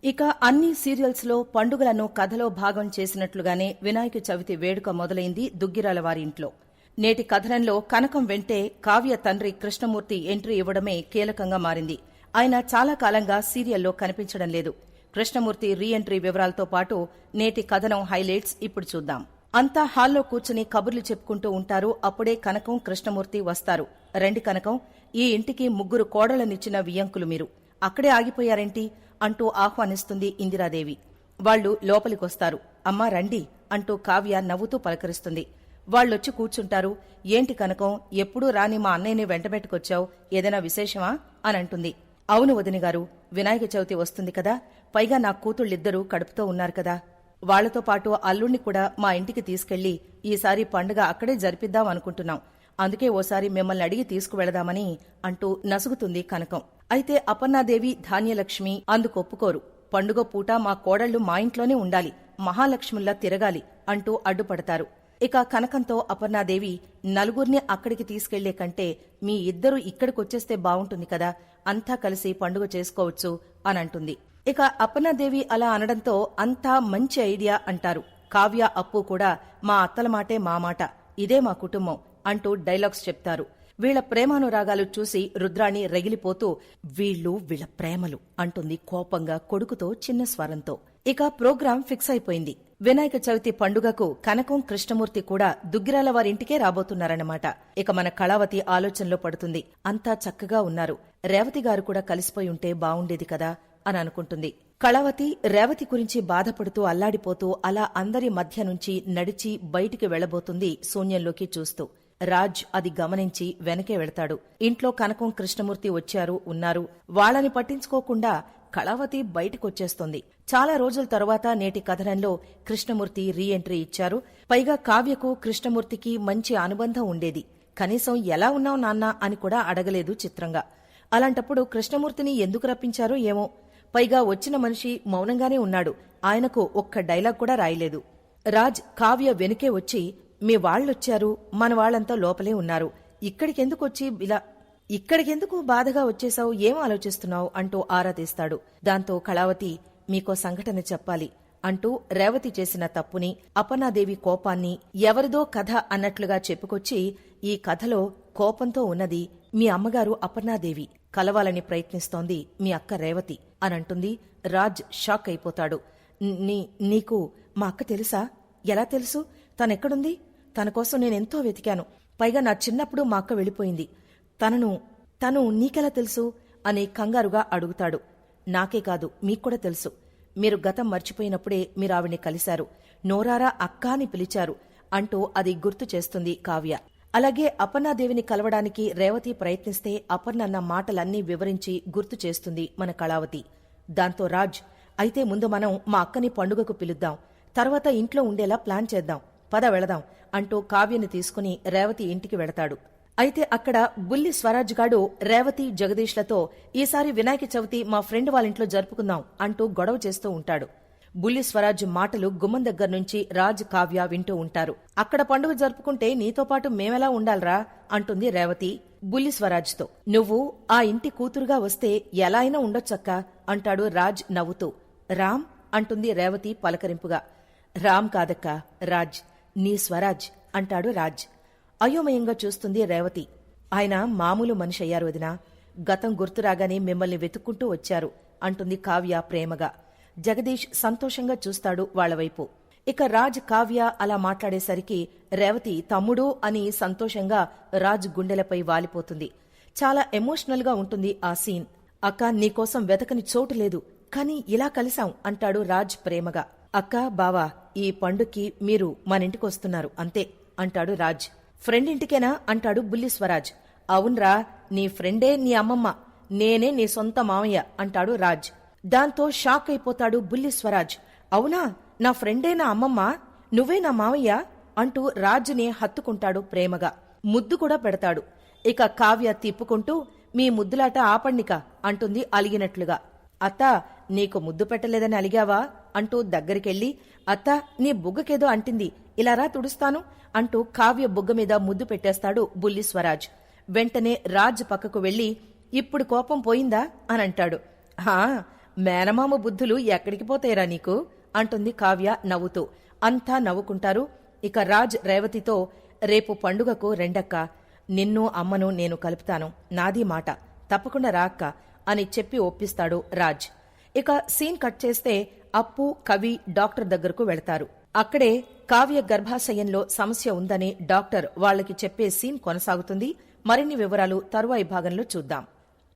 ఇక అన్ని సీరియల్స్ లో పండుగలను కథలో భాగం చేసినట్లుగానే వినాయక చవితి వేడుక మొదలైంది దుగ్గిరాల వారి ఇంట్లో. నేటి కథనంలో కనకం వెంటే కావ్య తండ్రి కృష్ణమూర్తి ఎంట్రీ ఇవ్వడమే కీలకంగా మారింది. ఆయన చాలా కాలంగా సీరియల్లో కనిపించడం లేదు. కృష్ణమూర్తి రీ ఎంట్రీ వివరాలతో పాటు నేటి కథనం హైలైట్స్ ఇప్పుడు చూద్దాం. అంతా హాల్లో కూర్చుని కబుర్లు చెప్పుకుంటూ ఉంటారు. అప్పుడే కనకం కృష్ణమూర్తి వస్తారు. రండి కనకం, ఈ ఇంటికి 3 కోడళ్లనిచ్చిన వియంకులు మీరు, అక్కడే ఆగిపోయారేంటి అంటూ ఆహ్వానిస్తుంది ఇందిరాదేవి. వాళ్లు లోపలికొస్తారు. అమ్మా రండి అంటూ కావ్య నవ్వుతూ పలకరిస్తుంది. వాళ్లొచ్చి కూర్చుంటారు. ఏంటి కనకం, ఎప్పుడూ రాని మా అన్నయ్యని వెంటబెట్టుకొచ్చావు, ఏదైనా విశేషమా అని అంటుంది. అవును వదినగారు, వినాయక చవితి వస్తుంది కదా, పైగా నా కూతుళ్ళిద్దరూ కడుపుతో ఉన్నారు కదా, వాళ్లతో పాటు అల్లుణ్ణి కూడా మా ఇంటికి తీసుకెళ్లి ఈసారి పండుగ అక్కడే జరిపిద్దాం అనుకుంటున్నాం. అందుకే ఓసారి మిమ్మల్ని అడిగి తీసుకువెళదామని అంటూ నసుగుతుంది కనకం. అయితే అపర్ణాదేవి, ధాన్యలక్ష్మి అందుకొప్పుకోరు. పండుగ పూట మా కోడళ్లు మా ఇంట్లోనే ఉండాలి, మహాలక్ష్ముల్లా తిరగాలి అంటూ అడ్డుపడతారు. ఇక కనకంతో అపర్ణాదేవి, నలుగురిని అక్కడికి తీసుకెళ్లే కంటే మీ ఇద్దరు ఇక్కడికొచ్చేస్తే బావుంటుంది కదా, అంతా కలిసి పండుగ చేసుకోవచ్చు అనంటుంది. ఇక అపర్ణాదేవి అలా అనడంతో అంతా మంచి ఐడియా అంటారు. కావ్య, అప్పు కూడా మా అత్తల మాటే మా మాట, ఇదే మా కుటుంబం అంటూ డైలాగ్స్ చెప్తారు. వీళ్ల ప్రేమానురాగాలు చూసి రుద్రాణి రగిలిపోతూ వీళ్ల ప్రేమలు అంటుంది కోపంగా కొడుకుతో చిన్న స్వరంతో. ఇక ప్రోగ్రాం ఫిక్స్ అయిపోయింది. వినాయక చవితి పండుగకు కనకం, కృష్ణమూర్తి కూడా దుగ్గిరాల వారింటికే రాబోతున్నారన్నమాట. ఇక మన కళావతి ఆలోచనలో పడుతుంది. అంతా చక్కగా ఉన్నారు, రేవతి గారు కూడా కలిసిపోయి ఉంటే బావుండేది కదా అని అనుకుంటుంది. కళావతి రేవతి గురించి బాధపడుతూ అల్లాడిపోతూ అలా అందరి మధ్య నుంచి నడిచి బయటికి వెళ్లబోతుంది శూన్యంలోకి చూస్తూ. రాజ్ అది గమనించి వెనకే వెళతాడు. ఇంట్లో కనకం, కృష్ణమూర్తి వచ్చారు, ఉన్నారు. వాళ్లని పట్టించుకోకుండా కళావతి బయటికొచ్చేస్తోంది. చాలా రోజుల తరువాత నేటి కథనంలో కృష్ణమూర్తి రీ ఎంట్రీ ఇచ్చారు. పైగా కావ్యకు కృష్ణమూర్తికి మంచి అనుబంధం ఉండేది. కనీసం ఎలా ఉన్నావు నాన్నా అని కూడా అడగలేదు చిత్రంగా. అలాంటప్పుడు కృష్ణమూర్తిని ఎందుకు రప్పించారో ఏమో. పైగా వచ్చిన మనిషి మౌనంగానే ఉన్నాడు. ఆయనకు ఒక్క డైలాగ్ కూడా రాయలేదు. రాజ్ కావ్య వెనుకే వచ్చి, మీ వాళ్లొచ్చారు, మన వాళ్లంతా లోపలే ఉన్నారు, ఇక్కడికెందుకు బాధగా వచ్చేశావు, ఏం ఆలోచిస్తున్నావు అంటూ ఆరా తీస్తాడు. దాంతో కళావతి, మీకో సంఘటన చెప్పాలి అంటూ రేవతి చేసిన తప్పుని, అపర్ణాదేవి కోపాన్ని ఎవరిదో కథ అన్నట్లుగా చెప్పుకొచ్చి, ఈ కథలో కోపంతో ఉన్నది మీ అమ్మగారు అపర్ణాదేవి, కలవాలని ప్రయత్నిస్తోంది మీ అక్క రేవతి అనంటుంది. రాజ్ షాక్ అయిపోతాడు. నీకు మా అక్క తెలుసా? ఎలా తెలుసు? తనెక్కడుంది? తన కోసం నేనెంతో వెతికాను. పైగా నా చిన్నప్పుడు మా అక్క వెళ్ళిపోయింది. తను నీకెలా తెలుసు అని కంగారుగా అడుగుతాడు. నాకే కాదు, మీక్కూడా తెలుసు. మీరు గతం మర్చిపోయినప్పుడే మీరావిడ్ని కలిశారు, నోరారా అక్కా అని పిలిచారు అంటూ అది గుర్తు చేస్తుంది కావ్య. అలాగే అపర్ణాదేవిని కలవడానికి రేవతి ప్రయత్నిస్తే అపర్ణన్న మాటలన్నీ వివరించి గుర్తు చేస్తుంది మన కళావతి. దాంతో రాజ్, అయితే ముందు మనం మా అక్కని పండుగకు పిలుద్దాం, తర్వాత ఇంట్లో ఉండేలా ప్లాన్ చేద్దాం, పద వెళదాం అంటూ కావ్యని తీసుకుని రేవతి ఇంటికి వెళతాడు. అయితే అక్కడ బుల్లి స్వరాజ్ గాడు రేవతి, జగదీష్లతో ఈసారి వినాయక చవితి మా ఫ్రెండ్ వాళ్ళింట్లో జరుపుకుందాం అంటూ గొడవ చేస్తూ ఉంటాడు. బుల్లి స్వరాజ్ మాటలు గుమ్మం దగ్గర్నుంచి రాజ్, కావ్య వింటూ ఉంటారు. అక్కడ పండుగ జరుపుకుంటే నీతో పాటు మేమెలా ఉండాలరా అంటుంది రేవతి బుల్లి స్వరాజ్తో. నువ్వు ఆ ఇంటి కూతురుగా వస్తే ఎలా అయినా ఉండొచ్చక్కా అంటాడు రాజ్ నవ్వుతూ. రామ్ అంటుంది రేవతి పలకరింపుగా. రామ్ కాదక్కా, రాజ్, నీ స్వరాజ్ అంటాడు రాజ్. అయోమయంగా చూస్తుంది రేవతి. ఆయన మామూలు మనిషి అయ్యారు వదినా, గతం గుర్తురాగానే మిమ్మల్ని వెతుక్కుంటూ వచ్చారు అంటుంది కావ్య ప్రేమగా. జగదీష్ సంతోషంగా చూస్తాడు వాళ్లవైపు. ఇక రాజ్, కావ్య అలా మాట్లాడేసరికి రేవతి తమ్ముడు అని సంతోషంగా రాజ్ గుండెలపై వాలిపోతుంది. చాలా ఎమోషనల్ గా ఉంటుంది ఆ సీన్. అక్క, నీకోసం వెతకని చోటు లేదు, కాని ఇలా కలిశాం అంటాడు రాజ్ ప్రేమగా. అక్క, బావా, ఈ పండుక్కి మీరు మనింటికొస్తున్నారు అంతే అంటాడు రాజ్. ఫ్రెండ్ ఇంటికేనా అంటాడు బుల్లి స్వరాజ్. అవునరా, నీ ఫ్రెండే నీ అమ్మమ్మ, నేనే నీ సొంత మామయ్య అంటాడు రాజ్. దాంతో షాక్ అయిపోతాడు బుల్లి స్వరాజ్. అవునా, నా ఫ్రెండే నా అమ్మమ్మ, నువ్వే నా మావయ్య అంటూ రాజుని హత్తుకుంటాడు ప్రేమగా. ముద్దు కూడా పెడతాడు. ఇక కావ్య తిప్పుకుంటూ, మీ ముద్దులాట ఆపండిక అంటుంది అలిగినట్లుగా. అత్తా, నీకు ముద్దు పెట్టలేదని అలిగావా అంటూ దగ్గరికెళ్లి, అత్తా, నీ బుగ్గకేదో అంటింది, ఇలారా తుడుస్తాను అంటూ కావ్య బుగ్గ మీద ముద్దు పెట్టేస్తాడు బుల్లి స్వరాజ్. వెంటనే రాజ్ పక్కకు వెళ్లి, ఇప్పుడు కోపం పోయిందా అనంటాడు. హా, మేనమామ బుద్ధులు ఎక్కడికి పోతాయిరా నీకు అంటుంది కావ్య నవ్వుతూ. అంతా నవ్వుకుంటారు. ఇక రాజ్ రేవతితో, రేపు పండుగకు రెండక్క, నిన్ను అమ్మను నేను కలుపుతాను, నాది మాట, తప్పకుండా రా అక్క అని చెప్పి ఒప్పిస్తాడు రాజ్. ఇక సీన్ కట్ చేస్తే అప్పు, కవి డాక్టర్ దగ్గరకు వెళతారు. అక్కడే కావ్య గర్భాశయంలో సమస్య ఉందని డాక్టర్ వాళ్లకి చెప్పే సీన్ కొనసాగుతుంది. మరిన్ని వివరాలు తరువాయి భాగంలో చూద్దాం.